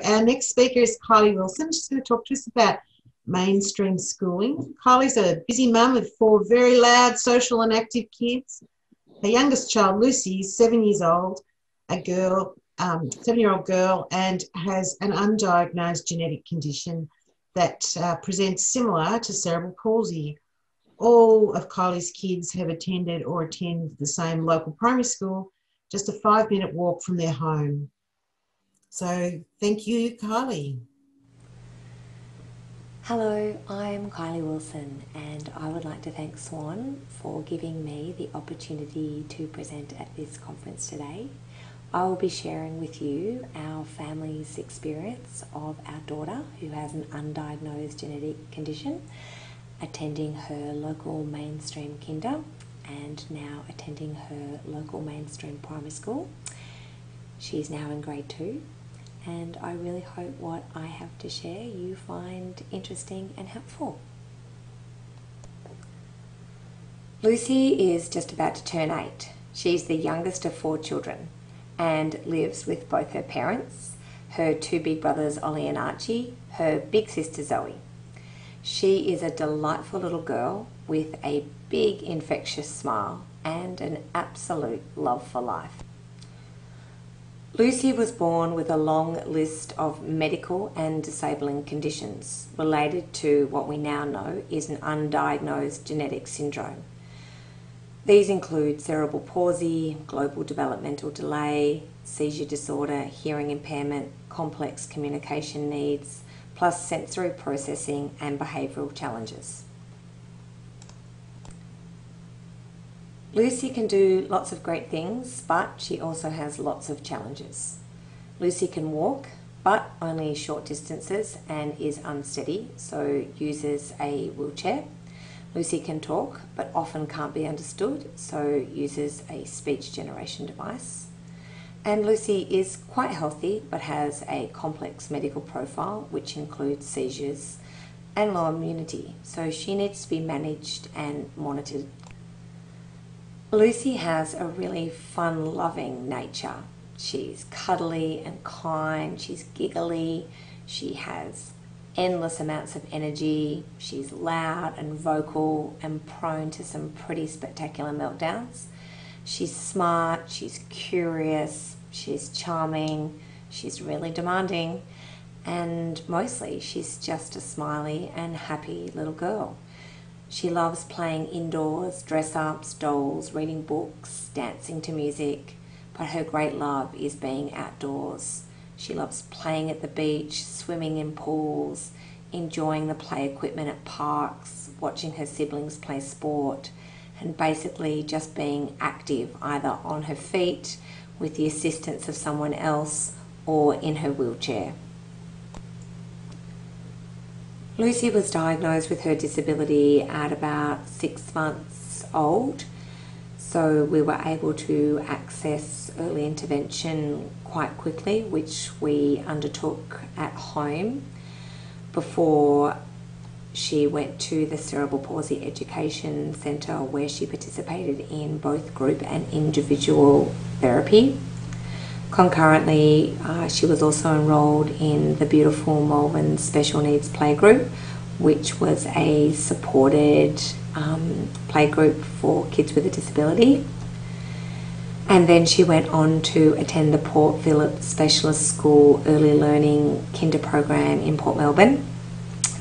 Our next speaker is Kylie Wilson. She's going to talk to us about mainstream schooling. Kylie's a busy mum with 4 very loud, social and active kids. Her youngest child, Lucy, is 7 years old, a girl, 7-year-old girl, and has an undiagnosed genetic condition that presents similar to cerebral palsy. All of Kylie's kids have attended or attend the same local primary school, just a 5-minute walk from their home. So thank you, Kylie. Hello, I'm Kylie Wilson, and I would like to thank SWAN for giving me the opportunity to present at this conference today. I will be sharing with you our family's experience of our daughter who has an undiagnosed genetic condition, attending her local mainstream kinder and now attending her local mainstream primary school. She's now in grade 2. And I really hope what I have to share you find interesting and helpful. Lucy is just about to turn 8. She's the youngest of 4 children and lives with both her parents, her 2 big brothers Ollie and Archie, her big sister Zoe. She is a delightful little girl with a big infectious smile and an absolute love for life. Lucy was born with a long list of medical and disabling conditions related to what we now know is an undiagnosed genetic syndrome. These include cerebral palsy, global developmental delay, seizure disorder, hearing impairment, complex communication needs, plus sensory processing and behavioural challenges. Lucy can do lots of great things, but she also has lots of challenges. Lucy can walk, but only short distances and is unsteady, so uses a wheelchair. Lucy can talk, but often can't be understood, so uses a speech generation device. And Lucy is quite healthy, but has a complex medical profile, which includes seizures and low immunity, so she needs to be managed and monitored. Lucy has a really fun-loving nature. She's cuddly and kind, she's giggly, she has endless amounts of energy, she's loud and vocal and prone to some pretty spectacular meltdowns. She's smart, she's curious, she's charming, she's really demanding, and mostly she's just a smiley and happy little girl. She loves playing indoors, dress-ups, dolls, reading books, dancing to music, but her great love is being outdoors. She loves playing at the beach, swimming in pools, enjoying the play equipment at parks, watching her siblings play sport, and basically just being active, either on her feet, with the assistance of someone else, or in her wheelchair. Lucy was diagnosed with her disability at about 6 months old, so we were able to access early intervention quite quickly, which we undertook at home before she went to the Cerebral Palsy Education Centre, where she participated in both group and individual therapy. Concurrently, she was also enrolled in the beautiful Melbourne Special Needs Playgroup, which was a supported playgroup for kids with a disability. And then she went on to attend the Port Phillip Specialist School Early Learning Kinder program in Port Melbourne.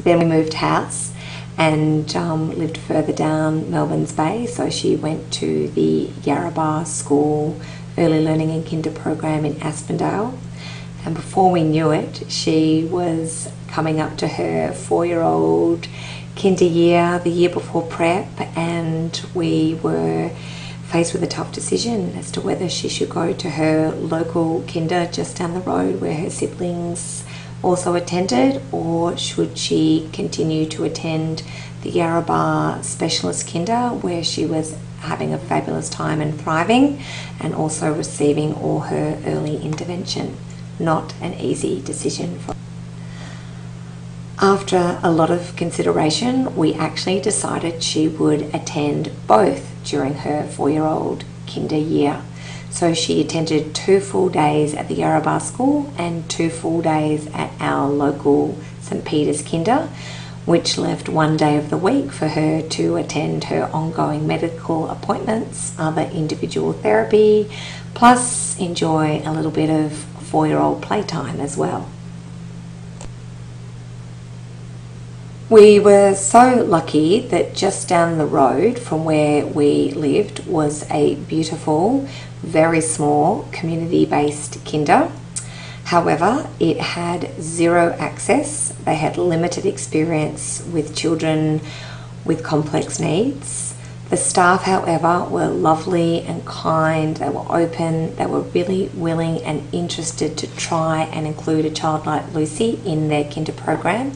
Then we moved house and lived further down Melbourne's Bay, so she went to the Yarrabah School Early Learning and Kinder program in Aspendale, and before we knew it, she was coming up to her 4-year-old kinder year, the year before prep, and we were faced with a tough decision as to whether she should go to her local kinder just down the road where her siblings also attended, or should she continue to attend the Yarrabah Specialist Kinder, where she was having a fabulous time and thriving, and also receiving all her early intervention. Not an easy decision for her. After a lot of consideration, we actually decided she would attend both during her 4-year-old kinder year. So she attended 2 full days at the Yarrabah School and 2 full days at our local St Peter's Kinder, which left 1 day of the week for her to attend her ongoing medical appointments, other individual therapy, plus enjoy a little bit of 4-year-old playtime as well. We were so lucky that just down the road from where we lived was a beautiful, very small community-based kinder. However, it had 0 access. They had limited experience with children with complex needs. The staff, however, were lovely and kind. They were open. They were really willing and interested to try and include a child like Lucy in their kinder program.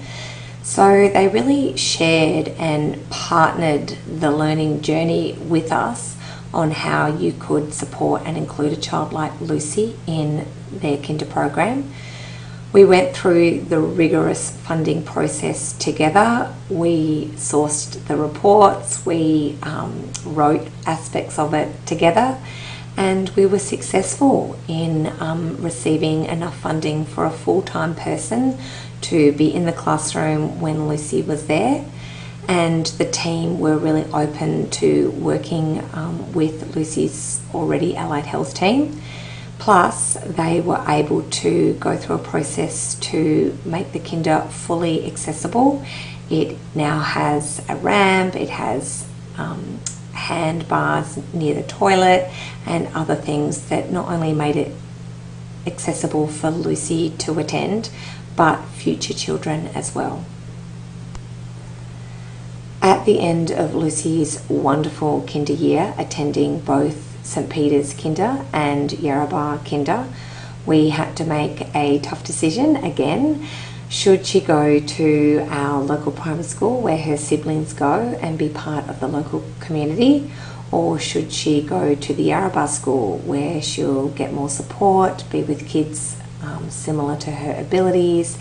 So they really shared and partnered the learning journey with us on how you could support and include a child like Lucy in their kinder program. We went through the rigorous funding process together. We sourced the reports, we wrote aspects of it together, and we were successful in receiving enough funding for a full-time person to be in the classroom when Lucy was there, and the team were really open to working with Lucy's already allied health team. Plus, they were able to go through a process to make the kinder fully accessible. It now has a ramp, it has hand bars near the toilet and other things that not only made it accessible for Lucy to attend, but future children as well. At the end of Lucy's wonderful kinder year, attending both St Peter's Kinder and Yarrabah Kinder, we had to make a tough decision again. Should she go to our local primary school where her siblings go and be part of the local community, or should she go to the Yarrabah school where she'll get more support, be with kids similar to her abilities,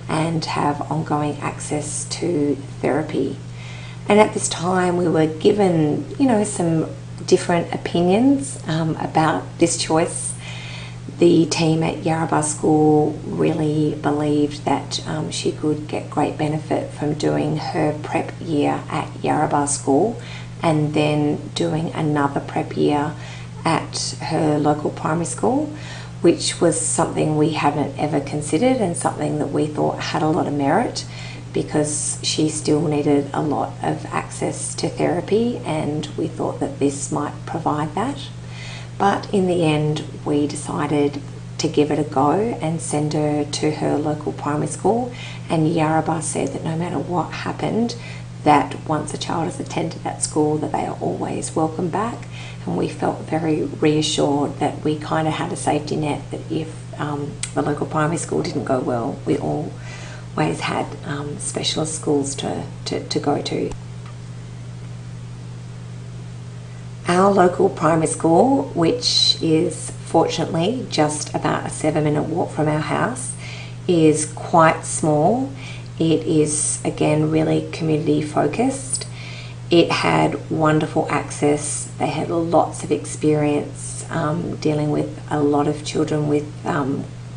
and have ongoing access to therapy? And at this time we were given, some different opinions about this choice. The team at Yarrabah School really believed that she could get great benefit from doing her prep year at Yarrabah School and then doing another prep year at her local primary school, which was something we hadn't ever considered and something that we thought had a lot of merit, because she still needed a lot of access to therapy, and we thought that this might provide that. But in the end, we decided to give it a go and send her to her local primary school, and Yarrabah said that no matter what happened, that once a child has attended that school, that they are always welcome back. And we felt very reassured that we kind of had a safety net, that if the local primary school didn't go well, we always had specialist schools to go to. Our local primary school, which is fortunately just about a 7-minute walk from our house, is quite small. It is, again, really community focused. It had wonderful access. They had lots of experience dealing with a lot of children with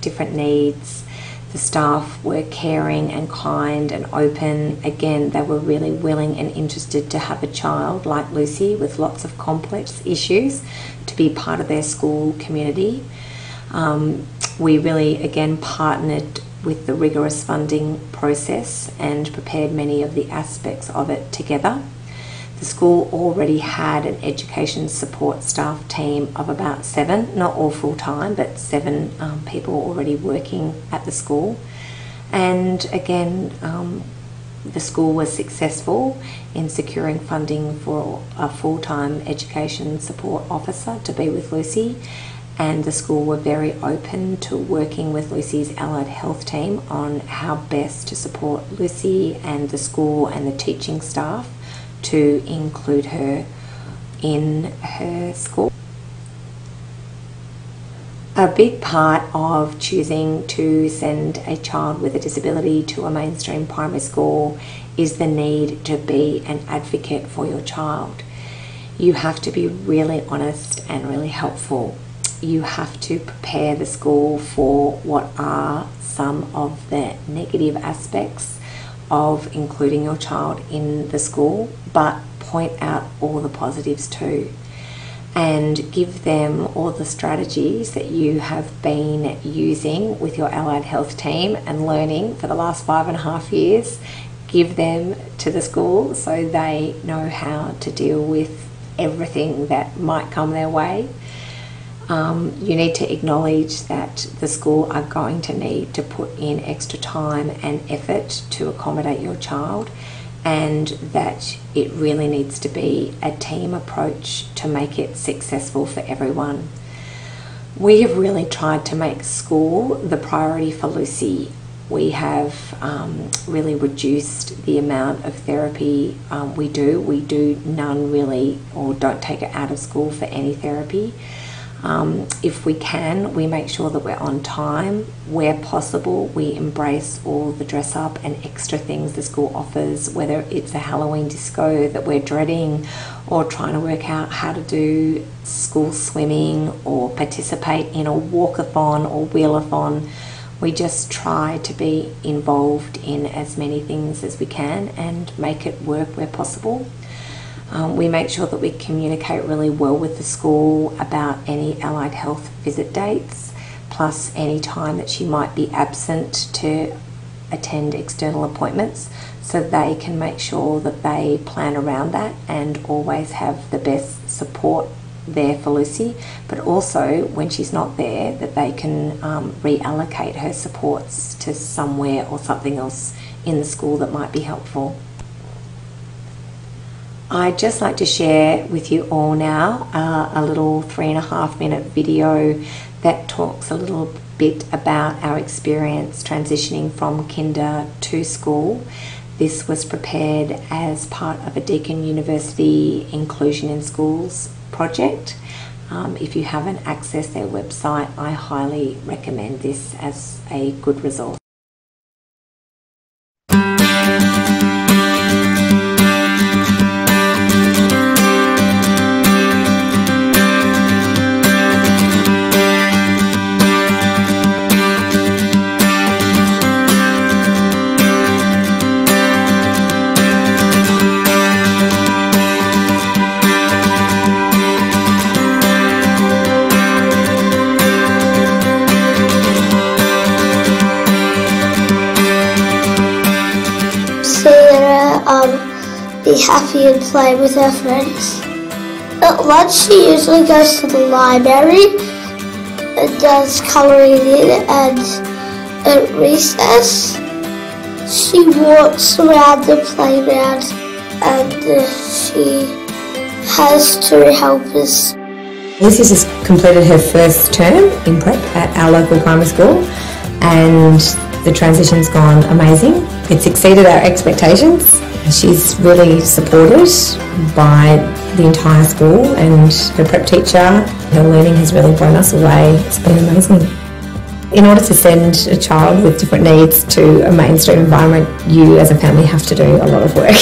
different needs. The staff were caring and kind and open. Again, they were really willing and interested to have a child like Lucy with lots of complex issues to be part of their school community. We really, again, partnered with the rigorous funding process and prepared many of the aspects of it together. The school already had an education support staff team of about 7, not all full-time, but 7 people already working at the school. And again, the school was successful in securing funding for a full-time education support officer to be with Lucy, and the school were very open to working with Lucy's allied health team on how best to support Lucy and the school and the teaching staff to include her in her school. A big part of choosing to send a child with a disability to a mainstream primary school is the need to be an advocate for your child. You have to be really honest and really helpful. you have to prepare the school for what are some of the negative aspects of including your child in the school, but point out all the positives too, and give them all the strategies that you have been using with your allied health team and learning for the last 5.5 years. Give them to the school so they know how to deal with everything that might come their way. You need to acknowledge that the school are going to need to put in extra time and effort to accommodate your child, and that it really needs to be a team approach to make it successful for everyone. We have really tried to make school the priority for Lucy. We have really reduced the amount of therapy we do. We do none really, or don't take it out of school for any therapy. If we can, we make sure that we're on time. Where possible, we embrace all the dress up and extra things the school offers, whether it's a Halloween disco that we're dreading, or trying to work out how to do school swimming or participate in a walkathon or wheelathon. We just try to be involved in as many things as we can and make it work where possible. We make sure that we communicate really well with the school about any allied health visit dates, plus any time that she might be absent to attend external appointments, so they can make sure that they plan around that and always have the best support there for Lucy, but also when she's not there, that they can reallocate her supports to somewhere or something else in the school that might be helpful. I'd just like to share with you all now a little 3.5-minute video that talks a little bit about our experience transitioning from kinder to school. This was prepared as part of a Deakin University Inclusion in Schools project. If you haven't accessed their website, I highly recommend this as a good resource. Be happy and play with her friends. At lunch she usually goes to the library and does colouring in, and at recess she walks around the playground and she has 2 helpers. Lucy's just completed her first term in prep at our local primary school, and the transition's gone amazing. It's exceeded our expectations. She's really supported by the entire school and her prep teacher. Her learning has really blown us away. It's been amazing. In order to send a child with different needs to a mainstream environment, you as a family have to do a lot of work.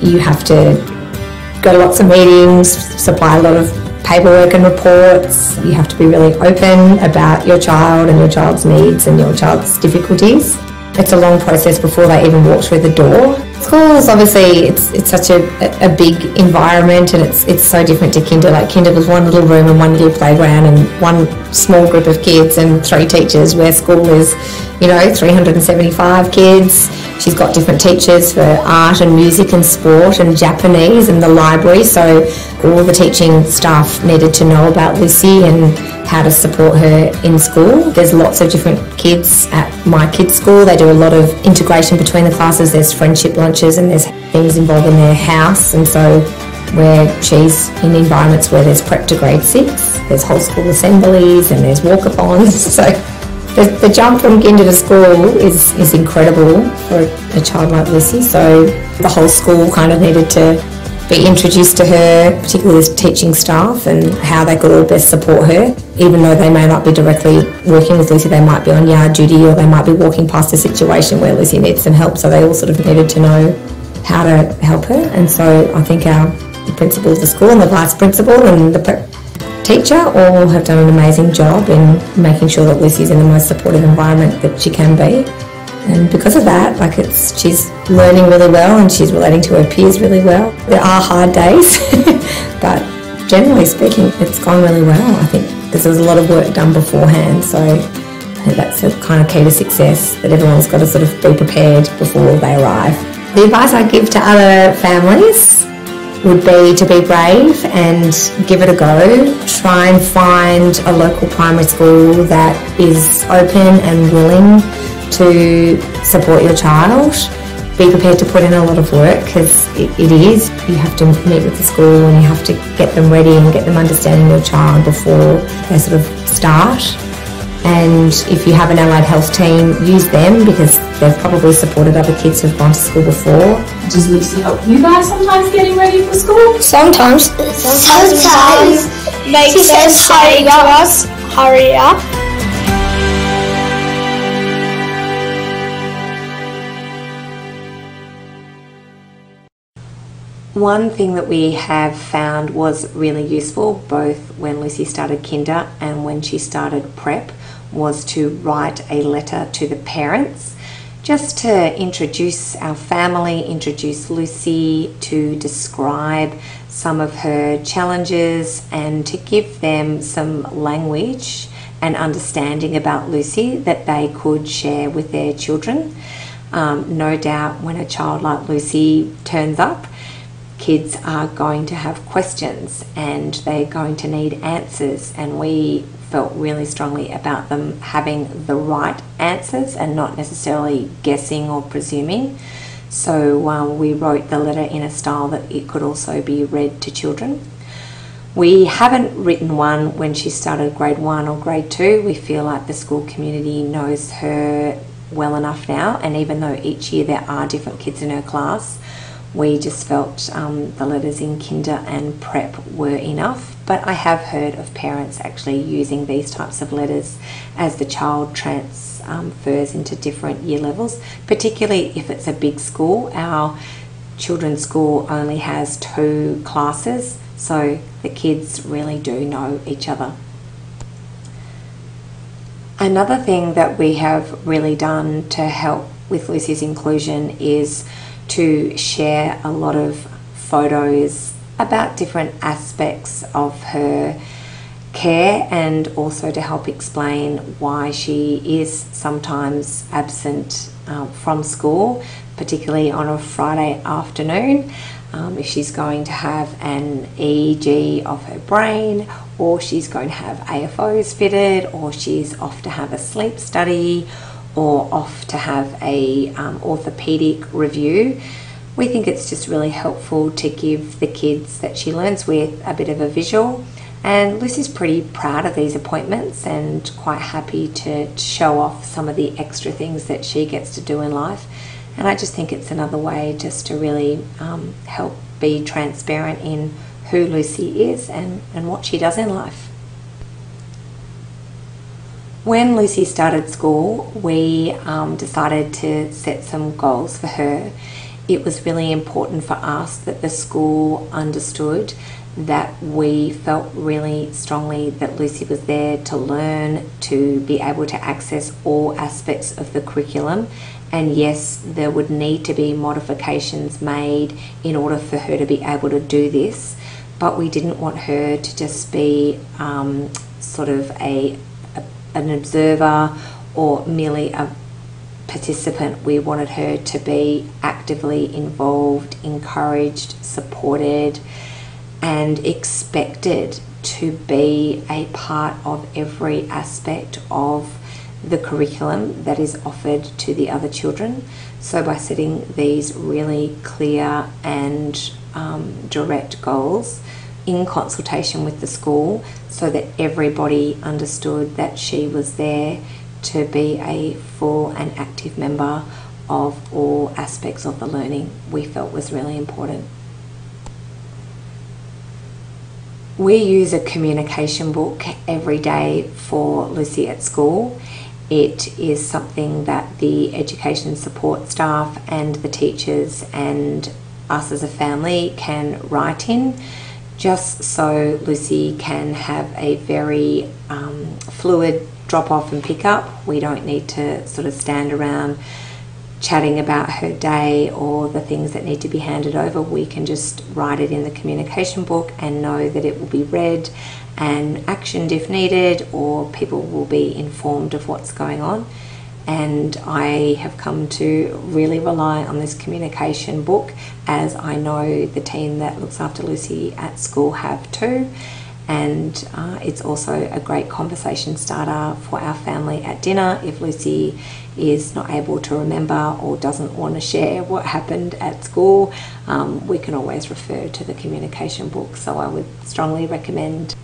You have to go to lots of meetings, supply a lot of paperwork and reports. You have to be really open about your child and your child's needs and your child's difficulties. It's a long process before they even walk through the door. Schools, obviously, it's such a big environment, and it's so different to kinder. Like kinder was one little room and one little playground and one small group of kids and 3 teachers, where school is, 375 kids. She's got different teachers for art and music and sport and Japanese and the library, so all the teaching staff needed to know about Lucy and how to support her in school. There's lots of different kids at my kids' school. They do a lot of integration between the classes. There's friendship lunches and there's things involved in their house, and so where she's in environments where there's prep to grade 6, there's whole school assemblies and there's walkathons. So the jump from kinder to school is incredible for a child like Lucy. So the whole school kind of needed to be introduced to her, particularly as teaching staff, and how they could all best support her. Even though they may not be directly working with Lucy, they might be on yard duty, or they might be walking past a situation where Lucy needs some help, so they all sort of needed to know how to help her. And so I think the principal of the school and the vice principal and the prep teacher all have done an amazing job in making sure that Lucy's in the most supportive environment that she can be. And because of that, she's learning really well and she's relating to her peers really well. There are hard days, but generally speaking, it's gone really well. I think because there was a lot of work done beforehand, so I think that's the kind of key to success, that everyone's got to sort of be prepared before they arrive. The advice I give to other families would be to be brave and give it a go. Try and find a local primary school that is open and willing to support your child. Be prepared to put in a lot of work, because it is. You have to meet with the school and you have to get them ready and get them understanding your child before they sort of start. And if you have an allied health team, use them, because they've probably supported other kids who've gone to school before. Does Lucy help you guys sometimes getting ready for school? Sometimes. Sometimes. She says, hurry up. One thing that we have found was really useful, both when Lucy started kinder and when she started prep, was to write a letter to the parents, just to introduce our family, introduce Lucy, to describe some of her challenges and to give them some language and understanding about Lucy that they could share with their children. No doubt when a child like Lucy turns up, kids are going to have questions and they're going to need answers, and we felt really strongly about them having the right answers and not necessarily guessing or presuming. So we wrote the letter in a style that it could also be read to children. We haven't written one when she started grade 1 or grade 2. We feel like the school community knows her well enough now, and even though each year there are different kids in her class, we just felt the letters in kinder and prep were enough. But I have heard of parents actually using these types of letters as the child transfers into different year levels, particularly if it's a big school. Our children's school only has 2 classes, so the kids really do know each other. Another thing that we have really done to help with Lucy's inclusion is to share a lot of photos about different aspects of her care, and also to help explain why she is sometimes absent from school, particularly on a Friday afternoon. If she's going to have an EEG of her brain, or she's going to have AFOs fitted, or she's off to have a sleep study, or off to have a orthopedic review. We think it's just really helpful to give the kids that she learns with a bit of a visual, and Lucy's pretty proud of these appointments and quite happy to show off some of the extra things that she gets to do in life. And I just think it's another way just to really help be transparent in who Lucy is and what she does in life. When Lucy started school, we decided to set some goals for her. It was really important for us that the school understood that we felt really strongly that Lucy was there to learn, to be able to access all aspects of the curriculum. And yes, there would need to be modifications made in order for her to be able to do this, but we didn't want her to just be sort of an observer or merely a participant. We wanted her to be actively involved, encouraged, supported, and expected to be a part of every aspect of the curriculum that is offered to the other children. So by setting these really clear and direct goals in consultation with the school, so that everybody understood that she was there to be a full and active member of all aspects of the learning, we felt was really important. We use a communication book every day for Lucy at school. It is something that the education support staff and the teachers and us as a family can write in. just so Lucy can have a very fluid drop off and pick up. We don't need to sort of stand around chatting about her day or the things that need to be handed over. We can just write it in the communication book and know that it will be read and actioned if needed, or people will be informed of what's going on. And I have come to really rely on this communication book, as I know the team that looks after Lucy at school have too. And it's also a great conversation starter for our family at dinner. If Lucy is not able to remember or doesn't want to share what happened at school, we can always refer to the communication book. So I would strongly recommend.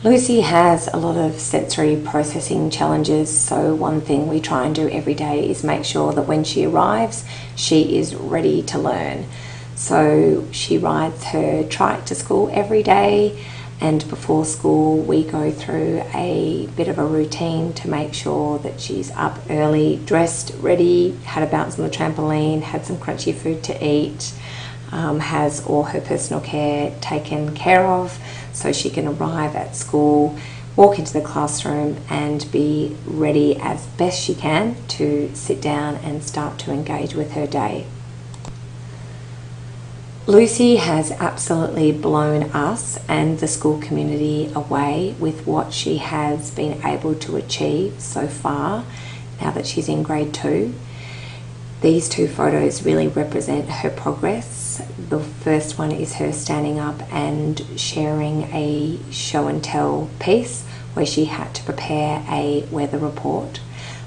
Lucy has a lot of sensory processing challenges, so one thing we try and do every day is make sure that when she arrives, she is ready to learn. So she rides her trike to school every day, and before school we go through a bit of a routine to make sure that she's up early, dressed, ready, had a bounce on the trampoline, had some crunchy food to eat, has all her personal care taken care of, so she can arrive at school, walk into the classroom and be ready as best she can to sit down and start to engage with her day. Lucy has absolutely blown us and the school community away with what she has been able to achieve so far now that she's in grade 2. These two photos really represent her progress. The first one is her standing up and sharing a show and tell piece where she had to prepare a weather report.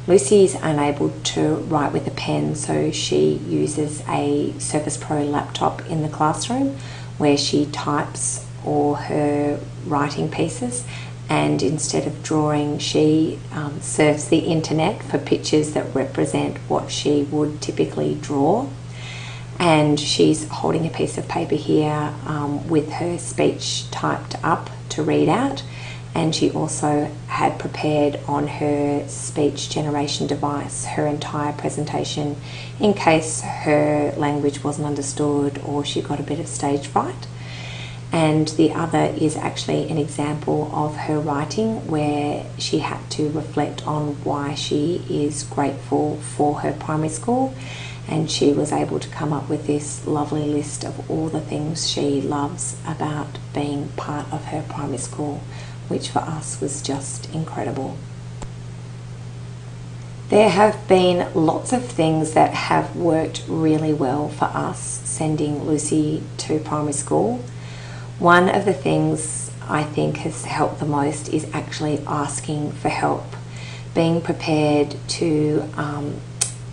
Lucy is unable to write with a pen, so she uses a Surface Pro laptop in the classroom where she types all her writing pieces, and instead of drawing she surfs the internet for pictures that represent what she would typically draw. And she's holding a piece of paper here with her speech typed up to read out, and she also had prepared on her speech generation device her entire presentation in case her language wasn't understood or she got a bit of stage fright. And the other is actually an example of her writing where she had to reflect on why she is grateful for her primary school, and she was able to come up with this lovely list of all the things she loves about being part of her primary school, which for us was just incredible. There have been lots of things that have worked really well for us sending Lucy to primary school. One of the things I think has helped the most is actually asking for help, being prepared to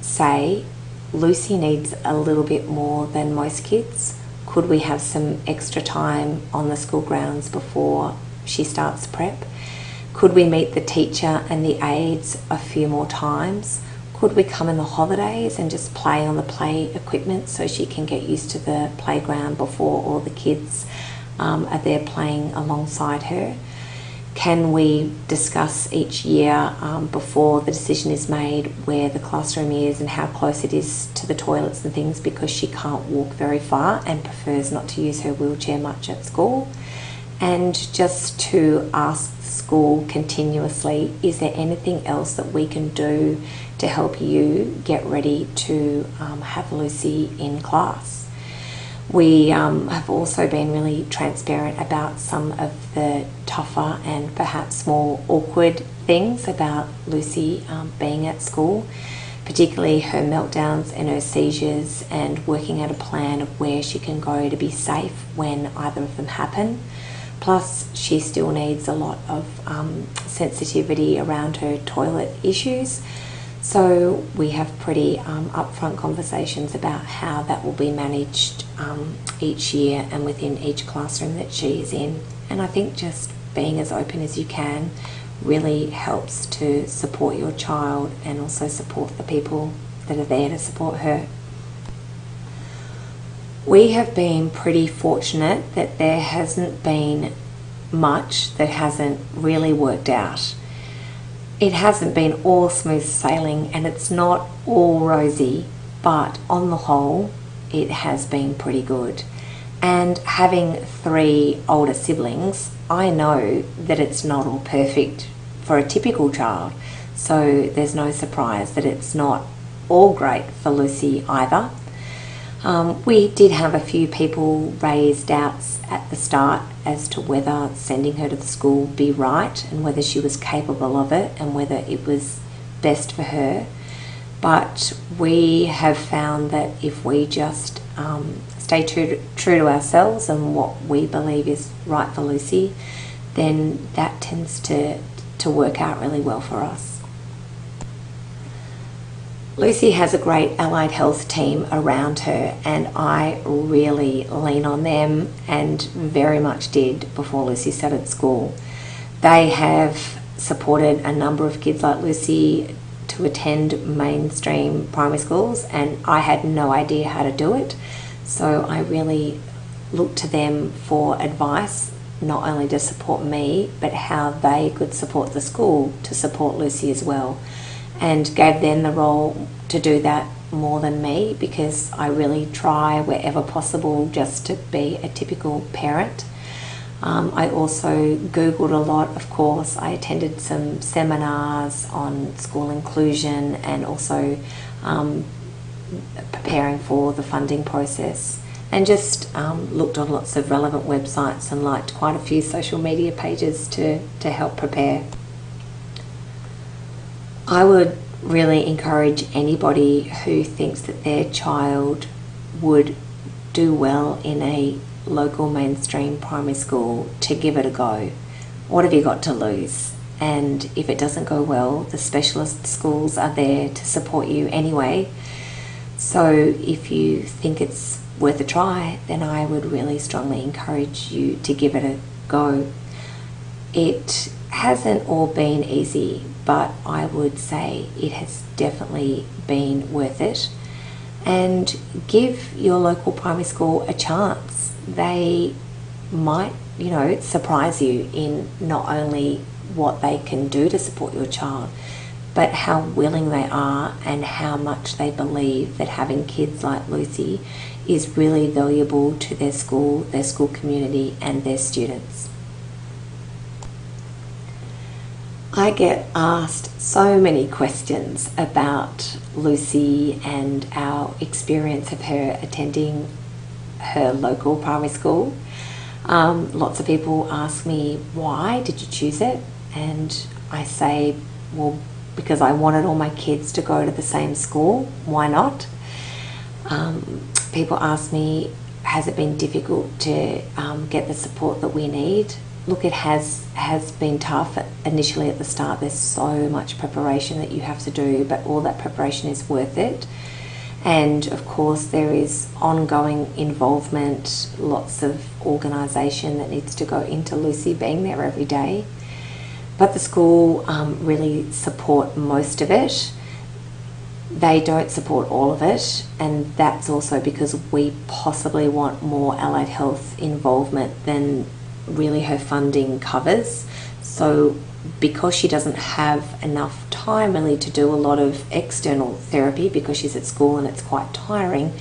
say, Lucy needs a little bit more than most kids. Could we have some extra time on the school grounds before she starts prep? Could we meet the teacher and the aides a few more times? Could we come in the holidays and just play on the play equipment so she can get used to the playground before all the kids are there playing alongside her? Can we discuss each year before the decision is made where the classroom is and how close it is to the toilets and things, because she can't walk very far and prefers not to use her wheelchair much at school? And just to ask the school continuously, is there anything else that we can do to help you get ready to have Lucy in class? We have also been really transparent about some of the tougher and perhaps more awkward things about Lucy being at school, particularly her meltdowns and her seizures, and working out a plan of where she can go to be safe when either of them happen. Plus, she still needs a lot of sensitivity around her toilet issues. So we have pretty upfront conversations about how that will be managed each year and within each classroom that she is in. And I think just being as open as you can really helps to support your child and also support the people that are there to support her. We have been pretty fortunate that there hasn't been much that hasn't really worked out. It hasn't been all smooth sailing and it's not all rosy, but on the whole, it has been pretty good. And having 3 older siblings, I know that it's not all perfect for a typical child. So there's no surprise that it's not all great for Lucy either. We did have a few people raise doubts at the start as to whether sending her to the school would be right and whether she was capable of it and whether it was best for her. But we have found that if we just stay true to ourselves and what we believe is right for Lucy, then that tends to work out really well for us. Lucy has a great allied health team around her, and I really lean on them, and very much did before Lucy started school. They have supported a number of kids like Lucy to attend mainstream primary schools, and I had no idea how to do it. So I really looked to them for advice, not only to support me, but how they could support the school to support Lucy as well, and gave them the role to do that more than me, because I really try wherever possible just to be a typical parent. I also Googled a lot, of course. I attended some seminars on school inclusion and also preparing for the funding process, and just looked on lots of relevant websites and liked quite a few social media pages to help prepare. I would really encourage anybody who thinks that their child would do well in a local mainstream primary school to give it a go. What have you got to lose? And if it doesn't go well, the specialist schools are there to support you anyway. So if you think it's worth a try, then I would really strongly encourage you to give it a go. It hasn't all been easy, but I would say it has definitely been worth it. And give your local primary school a chance. They might, surprise you in not only what they can do to support your child, but how willing they are and how much they believe that having kids like Lucy is really valuable to their school community and their students. I get asked so many questions about Lucy and our experience of her attending her local primary school. Lots of people ask me, why did you choose it? And I say, well, because I wanted all my kids to go to the same school. Why not? People ask me, has it been difficult to get the support that we need? Look, it has been tough initially at the start. There's so much preparation that you have to do, but all that preparation is worth it. And of course there is ongoing involvement, lots of organisation that needs to go into Lucy being there every day. But the school really support most of it. They don't support all of it, and that's also because we possibly want more allied health involvement than really her funding covers. So because she doesn't have enough time really to do a lot of external therapy because she's at school and it's quite tiring,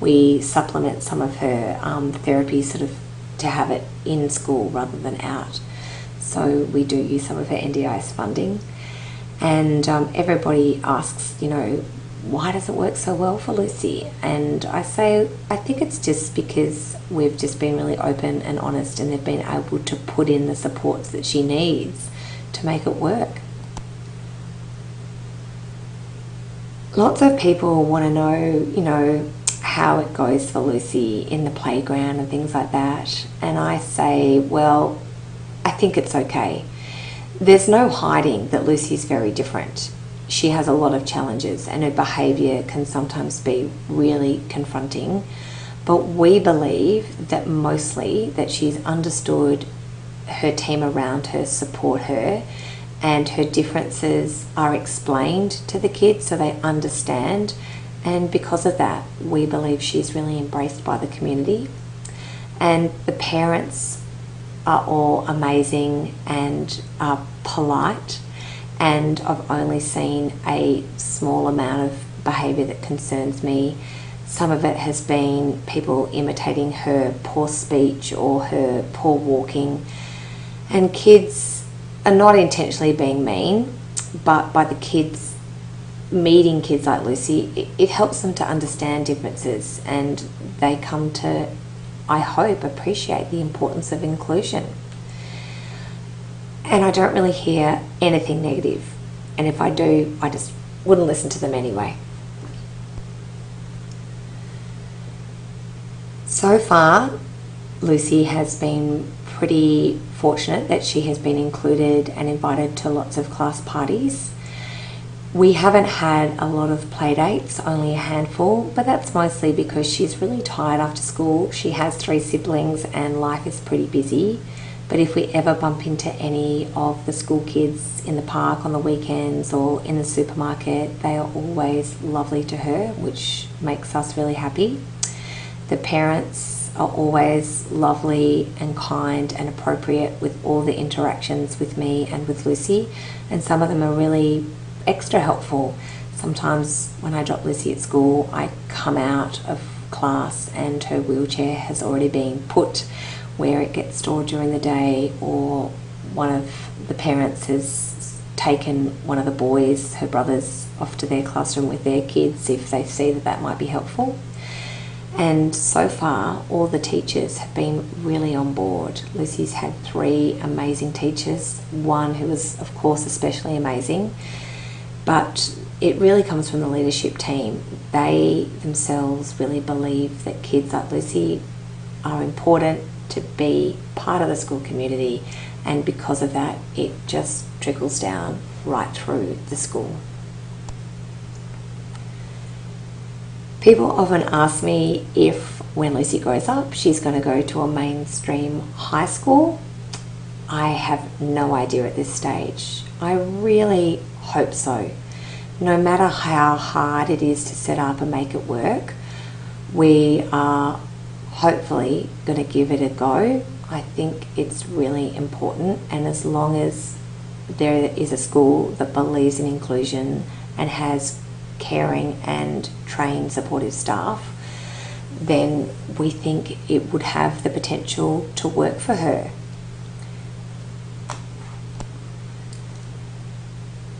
we supplement some of her therapy sort of to have it in school rather than out. So we do use some of her NDIS funding. And everybody asks, why does it work so well for Lucy? And I say, I think it's just because we've just been really open and honest, and they've been able to put in the supports that she needs to make it work. Lots of people want to know, how it goes for Lucy in the playground and things like that. And I say, well, I think it's okay. There's no hiding that Lucy's very different. She has a lot of challenges and her behaviour can sometimes be really confronting, but we believe that mostly that she's understood, her team around her support her, and her differences are explained to the kids so they understand, and because of that we believe she's really embraced by the community. And the parents are all amazing and are polite, and I've only seen a small amount of behaviour that concerns me. Some of it has been people imitating her poor speech or her poor walking. And kids are not intentionally being mean, but by the kids meeting kids like Lucy, it helps them to understand differences, and they come to, I hope, appreciate the importance of inclusion. And I don't really hear anything negative. And if I do, I just wouldn't listen to them anyway. So far, Lucy has been pretty fortunate that she has been included and invited to lots of class parties. We haven't had a lot of play dates, only a handful, but that's mostly because she's really tired after school. She has 3 siblings and life is pretty busy. But if we ever bump into any of the school kids in the park on the weekends or in the supermarket, they are always lovely to her, which makes us really happy. The parents are always lovely and kind and appropriate with all the interactions with me and with Lucy, and some of them are really extra helpful. Sometimes when I drop Lucy at school, I come out of class and her wheelchair has already been put where it gets stored during the day, or one of the parents has taken one of the boys, her brothers, off to their classroom with their kids if they see that that might be helpful. And so far, all the teachers have been really on board. Lucy's had 3 amazing teachers, one who was, of course, especially amazing, but it really comes from the leadership team. They themselves really believe that kids like Lucy are important to be part of the school community, and because of that, it just trickles down right through the school. People often ask me if, when Lucy grows up, she's going to go to a mainstream high school. I have no idea at this stage. I really hope so. No matter how hard it is to set up and make it work, we are hopefully going to give it a go. I think it's really important, and as long as there is a school that believes in inclusion and has caring and trained supportive staff, then we think it would have the potential to work for her.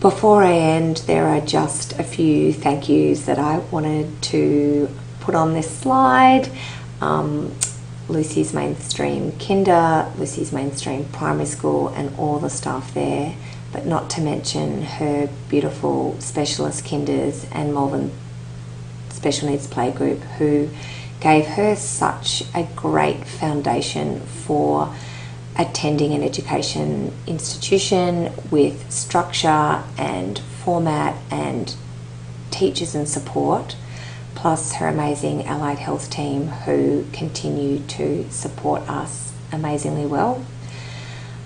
Before I end, there are just a few thank yous that I wanted to put on this slide. Lucy's mainstream kinder, Lucy's mainstream primary school, and all the staff there, but not to mention her beautiful specialist kinders and Malvern special needs playgroup, who gave her such a great foundation for attending an education institution with structure and format and teachers and support, plus her amazing allied health team who continue to support us amazingly well.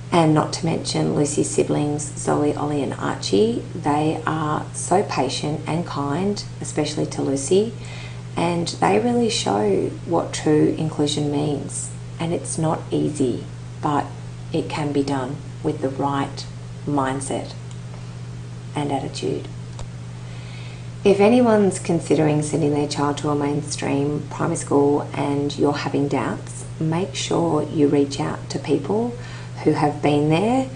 And not to mention Lucy's siblings, Zoe, Ollie and Archie. They are so patient and kind, especially to Lucy, and they really show what true inclusion means. And it's not easy, but it can be done with the right mindset and attitude. If anyone's considering sending their child to a mainstream primary school and you're having doubts, make sure you reach out to people who have been there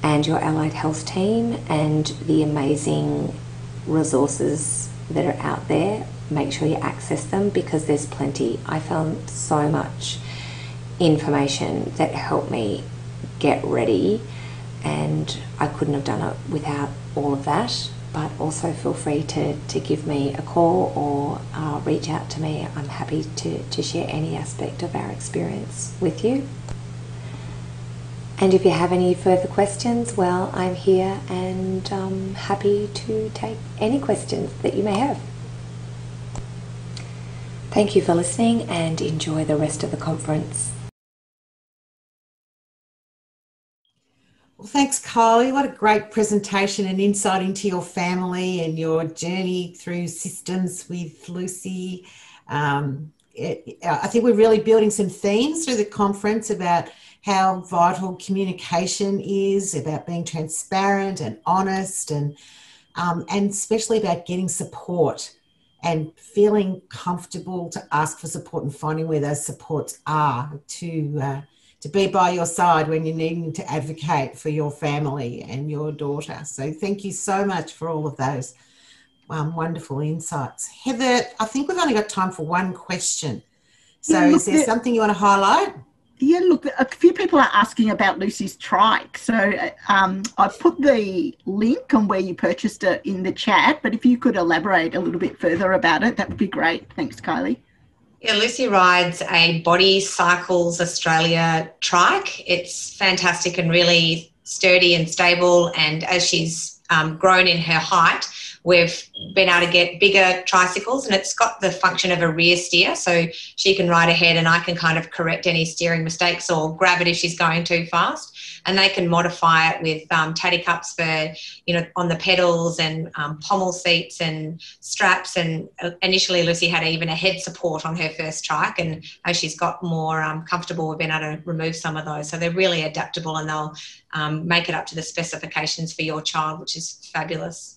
and your allied health team and the amazing resources that are out there. Make sure you access them, because there's plenty. I found so much information that helped me get ready, and I couldn't have done it without all of that. But also feel free to give me a call or reach out to me. I'm happy to share any aspect of our experience with you. And if you have any further questions, well, I'm here and happy to take any questions that you may have. Thank you for listening and enjoy the rest of the conference. Well, thanks, Kylie. What a great presentation and insight into your family and your journey through systems with Lucy. I think we're really building some themes through the conference about how vital communication is, about being transparent and honest, and especially about getting support and feeling comfortable to ask for support and finding where those supports are to be by your side when you're needing to advocate for your family and your daughter. So thank you so much for all of those wonderful insights. Heather, I think we've only got time for one question. So is there something you want to highlight? Yeah, look, a few people are asking about Lucy's trike. So I put the link on where you purchased it in the chat, but if you could elaborate a little bit further about it, that would be great. Thanks, Kylie. Yeah, Lucy rides a Body Cycles Australia trike. It's fantastic and really sturdy and stable, and as she's grown in her height, we've been able to get bigger tricycles, and it's got the function of a rear steer, so she can ride ahead and I can kind of correct any steering mistakes or grab it if she's going too fast. And they can modify it with taddy cups for, on the pedals, and pommel seats and straps. And initially Lucy had even a head support on her first trike, and as she's got more comfortable, we've been able to remove some of those. So they're really adaptable, and they'll make it up to the specifications for your child, which is fabulous.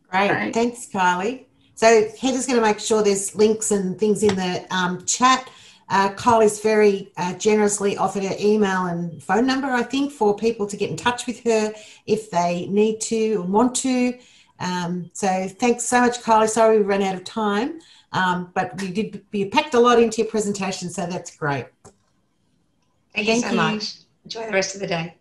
Great. Thanks, Kylie. So Heather's going to make sure there's links and things in the chat. Kylie's very generously offered her email and phone number, I think, for people to get in touch with her if they need to or want to. So thanks so much, Kylie. Sorry we ran out of time, but you packed a lot into your presentation, so that's great. Thank you so much. Enjoy the rest of the day.